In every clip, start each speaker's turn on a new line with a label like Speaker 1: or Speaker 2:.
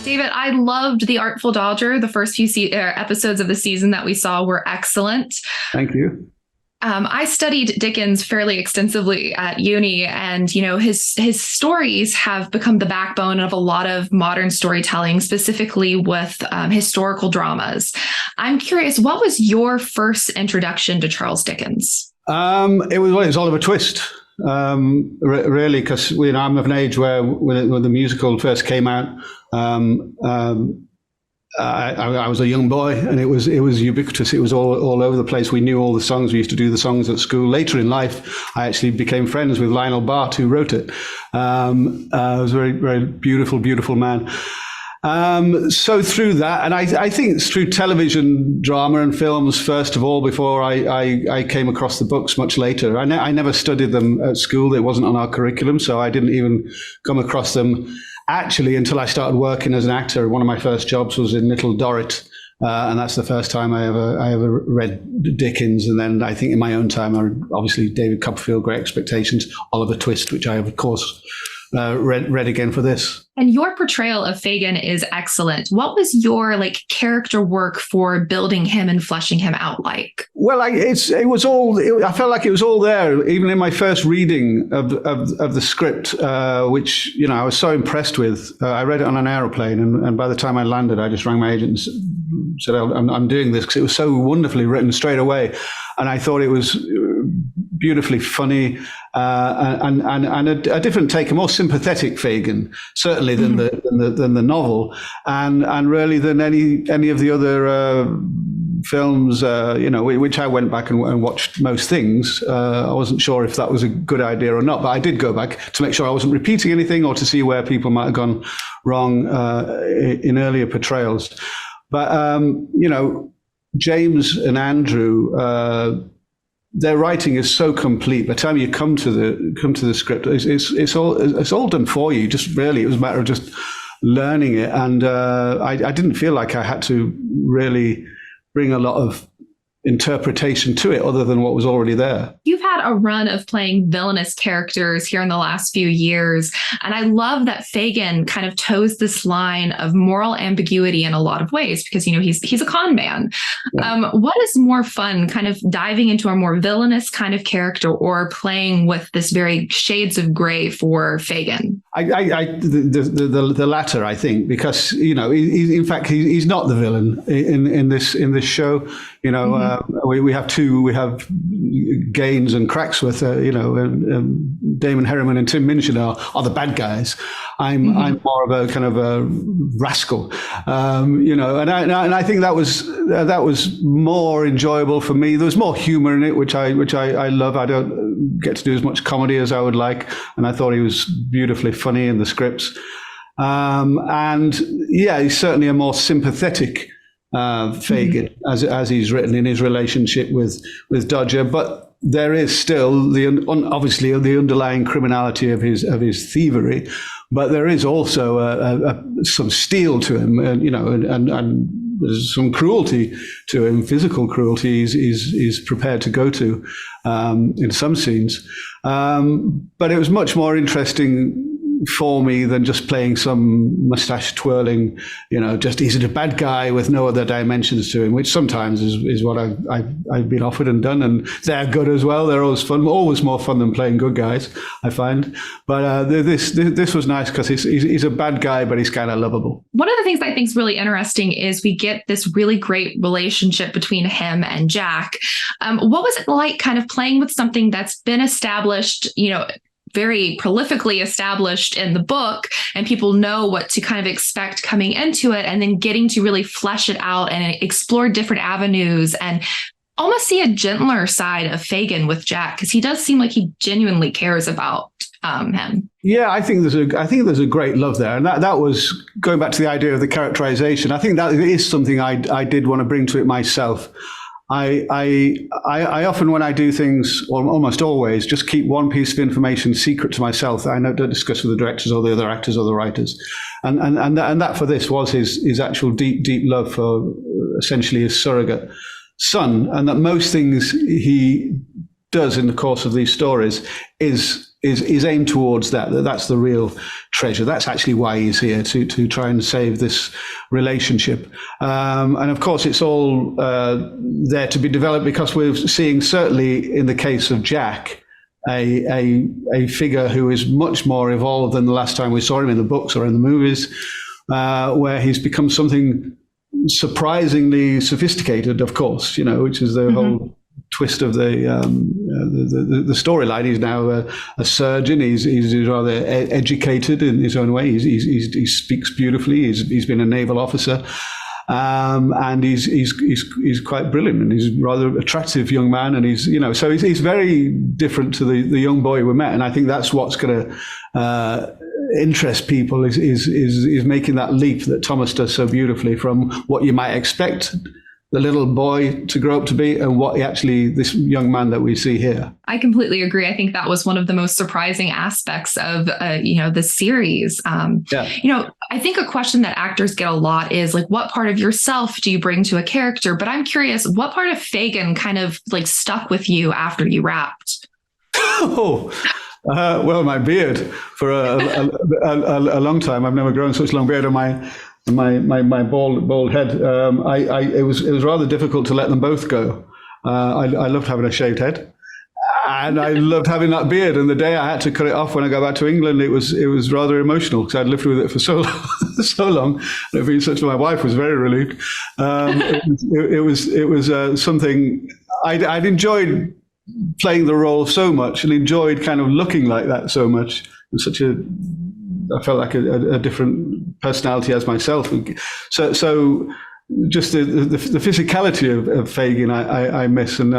Speaker 1: David, I loved The Artful Dodger. The first few episodes of the season that we saw were excellent.
Speaker 2: Thank you.
Speaker 1: I studied Dickens fairly extensively at uni, and his stories have become the backbone of a lot of modern storytelling, specifically with historical dramas. I'm curious, what was your first introduction to Charles Dickens?
Speaker 2: It was Oliver Twist. Really, because I'm of an age where when the musical first came out, I was a young boy, and it was ubiquitous. It was all over the place. We knew all the songs. We used to do the songs at school. Later in life, I actually became friends with Lionel Bart, who wrote it. He was a very, very beautiful man. So through that, and I think it's through television drama and films, first of all, before I came across the books much later. I never studied them at school. It wasn't on our curriculum, so I didn't even come across them actually until I started working as an actor. One of my first jobs was in Little Dorrit, and that's the first time I ever read Dickens. And then I think in my own time, obviously David Copperfield, Great Expectations, Oliver Twist, which I have, of course, read again for this.
Speaker 1: And your portrayal of Fagin is excellent. What was your character work for building him and fleshing him out like?
Speaker 2: Well, I felt like it was all there, even in my first reading of the script, which I was so impressed with. I read it on an aeroplane, and by the time I landed, I just rang my agent and said, "I'm doing this," because it was so wonderfully written straight away, and I thought it was beautifully funny, and a different take, a more sympathetic Fagin, certainly than the novel, and really than any of the other films, which I went back and watched most things. I wasn't sure if that was a good idea or not, but I did go back to make sure I wasn't repeating anything or to see where people might have gone wrong in earlier portrayals. But James and Andrew. Their writing is so complete. By the time you come to the script, it's all done for you. Just really, it was a matter of just learning it, and I didn't feel like I had to really bring a lot of interpretation to it other than what was already there.
Speaker 1: You've had a run of playing villainous characters here in the last few years, and I love that Fagin kind of toes this line of moral ambiguity in a lot of ways, because he's a con man. Yeah. What is more fun, kind of diving into a more villainous kind of character, or playing with this very shades of gray for Fagin?
Speaker 2: The latter, I think, because in fact he's not the villain in this show. We have Gaines and Cracksworth, Damon Herriman and Tim Minchin are the bad guys. I'm more of a kind of a rascal, and I think that was more enjoyable for me. There was more humor in it, which I love. I don't get to do as much comedy as I would like, and I thought he was beautifully funny in the scripts. And yeah, he's certainly a more sympathetic Fagin as he's written in his relationship with Dodger, but there is still obviously the underlying criminality of his thievery, but there is also some steel to him, and there's some cruelty to him, physical cruelty he's prepared to go to in some scenes, but it was much more interesting for me than just playing some mustache twirling, just he's a bad guy with no other dimensions to him, which sometimes is what I've been offered and done, and they're good as well. They're always fun, always more fun than playing good guys, I find. But this was nice because he's a bad guy, but he's kind of lovable.
Speaker 1: One of the things I think is really interesting is we get this really great relationship between him and Jack. What was it like kind of playing with something that's been established, very prolifically established in the book, and people know what to kind of expect coming into it, and then getting to really flesh it out and explore different avenues and almost see a gentler side of Fagin with Jack, because he does seem like he genuinely cares about him.
Speaker 2: Yeah, I think there's a great love there, and that was going back to the idea of the characterization. I think that is something I did want to bring to it myself. I often, when I do things, or almost always, just keep one piece of information secret to myself that I don't discuss with the directors or the other actors or the writers, and that for this was his actual deep love for essentially his surrogate son, and that most things he does in the course of these stories is aimed towards that. That's the real treasure. That's actually why he's here, to try and save this relationship. And of course, it's all there to be developed, because we're seeing, certainly in the case of Jack, a figure who is much more evolved than the last time we saw him in the books or in the movies, where he's become something surprisingly sophisticated, of course, which is the whole twist of the storyline. He's now a surgeon. He's rather educated in his own way. He speaks beautifully. He's been a naval officer, and he's quite brilliant, and he's a rather attractive young man. And so he's very different to the young boy we met. And I think that's what's going to interest people is making that leap that Thomas does so beautifully, from what you might expect the little boy to grow up to be, and what this young man that we see here.
Speaker 1: I completely agree. I think that was one of the most surprising aspects of, the series. I think a question that actors get a lot is like, what part of yourself do you bring to a character? But I'm curious, what part of Fagin kind of like stuck with you after you wrapped?
Speaker 2: Well, my beard for a long time. I've never grown such long beard on my bald head. It was rather difficult to let them both go. I loved having a shaved head, and I loved having that beard. And the day I had to cut it off when I got back to England, it was rather emotional, because I'd lived with it for so long. My wife was very relieved. It was something I'd enjoyed playing the role so much, and enjoyed kind of looking like that so much. I felt like a different personality as myself. So just the physicality of Fagin I miss, and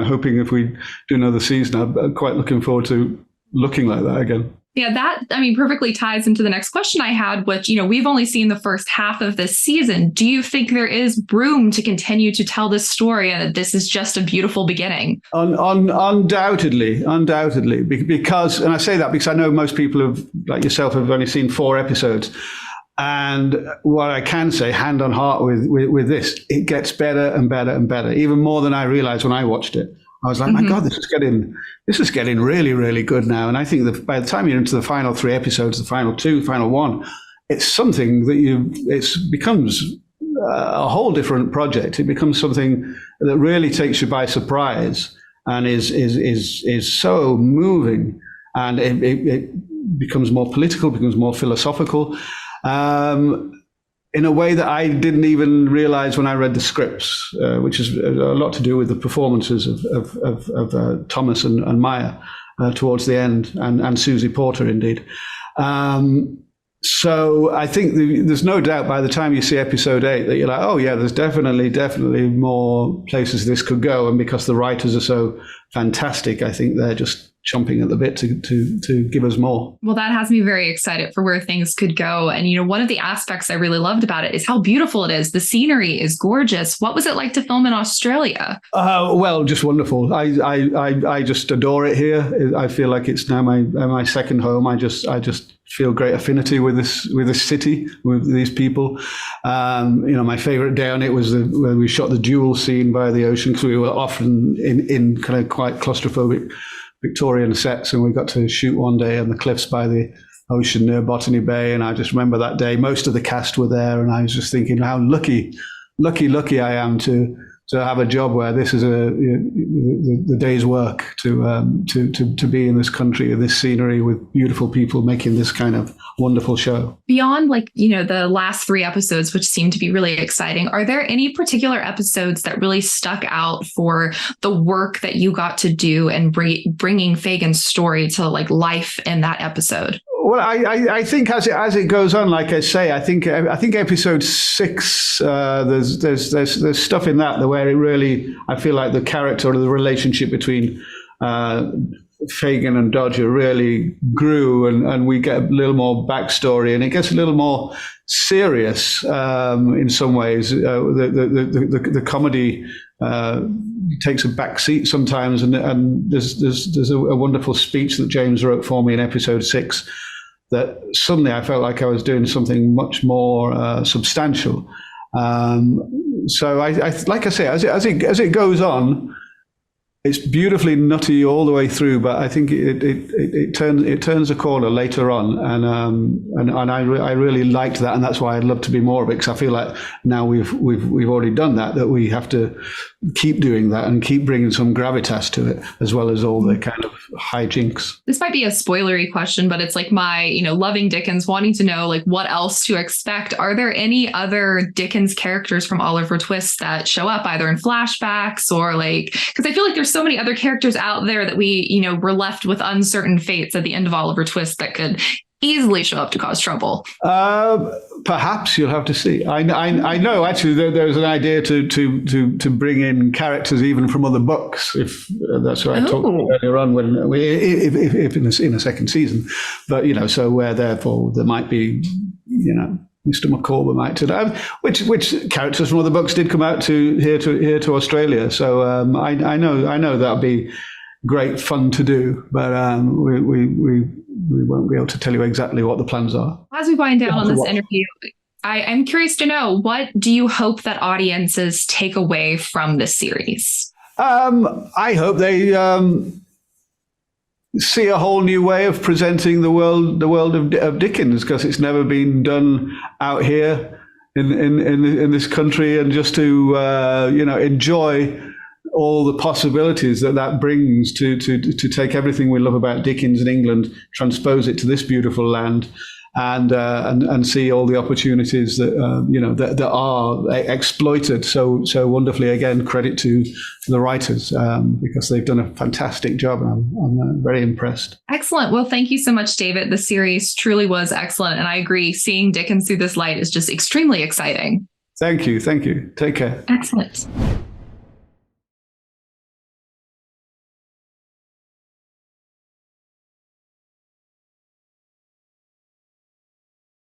Speaker 2: hoping if we do another season, I'm quite looking forward to looking like that again.
Speaker 1: Yeah, that, perfectly ties into the next question I had, which, we've only seen the first half of this season. Do you think there is room to continue to tell this story, and that this is just a beautiful beginning?
Speaker 2: Undoubtedly, because, and I say that because I know most people like yourself, have only seen 4 episodes. And what I can say, hand on heart with this, it gets better and better and better, even more than I realized when I watched it. I was like, my God, this is getting really, really good now. And I think that by the time you're into the final 3 episodes, the final 2, final 1, it's something that it becomes a whole different project. It becomes something that really takes you by surprise, and is so moving, and it becomes more political, becomes more philosophical. In a way that I didn't even realize when I read the scripts, which is a lot to do with the performances of Thomas and Maya towards the end, and Susie Porter, indeed. So I think there's no doubt by the time you see episode 8 that you're like, oh yeah, there's definitely more places this could go. And because the writers are so fantastic, I think they're just chomping at the bit to give us more.
Speaker 1: Well, that has me very excited for where things could go. And, one of the aspects I really loved about it is how beautiful it is. The scenery is gorgeous. What was it like to film in Australia?
Speaker 2: Well, just wonderful. I just adore it here. I feel like it's now my second home. I just feel great affinity with this city, with these people. My favorite day on it was when we shot the duel scene by the ocean, because we were often in kind of quite claustrophobic Victorian sets, and we got to shoot one day on the cliffs by the ocean near Botany Bay. And I just remember that day, most of the cast were there, and I was just thinking how lucky I am to have a job where this is the day's work to be in this country, in this scenery, with beautiful people making this kind of wonderful show.
Speaker 1: Beyond the last 3 episodes, which seem to be really exciting, are there any particular episodes that really stuck out for the work that you got to do and bringing Fagin's story to life in that episode?
Speaker 2: Well, I think as it goes on, like I say, I think episode 6, there's stuff in that where it really, I feel like the character or the relationship between Fagin and Dodger really grew, and we get a little more backstory, and it gets a little more serious in some ways. The comedy takes a back seat sometimes, and there's a wonderful speech that James wrote for me in episode 6 that suddenly I felt like I was doing something much more substantial. So I like I say, as it goes on, it's beautifully nutty all the way through, but I think it turns a corner later on, and I really liked that, and that's why I'd love to be more of it, because I feel like now we've already done that we have to keep doing that and keep bringing some gravitas to it, as well as all the kind of hijinks.
Speaker 1: This might be a spoilery question, but it's like my, loving Dickens, wanting to know like what else to expect. Are there any other Dickens characters from Oliver Twist that show up either in flashbacks or like, because I feel like there's so many other characters out there that we, we're left with uncertain fates at the end of Oliver Twist that could easily show up to cause trouble.
Speaker 2: Perhaps you'll have to see. I know actually there's an idea to bring in characters even from other books, if that's what I talked about earlier on, when if in a second season. But so where therefore there might be Mr. Micawber might which characters from other books did come out here to Australia. So I know that'll be great fun to do, but we won't be able to tell you exactly what the plans are. As
Speaker 1: we wind down on this interview, I'm curious to know, what do you hope that audiences take away from this series?
Speaker 2: I hope they see a whole new way of presenting the world of Dickens, because it's never been done out here in this country, and just to enjoy all the possibilities that brings to take everything we love about Dickens in England, transpose it to this beautiful land, and see all the opportunities that are exploited so wonderfully. Again, credit to the writers, because they've done a fantastic job, and I'm very impressed.
Speaker 1: Excellent. Well, thank you so much, David. The series truly was excellent, and I agree, seeing Dickens through this light is just extremely exciting.
Speaker 2: Thank you. Take care.
Speaker 1: Excellent.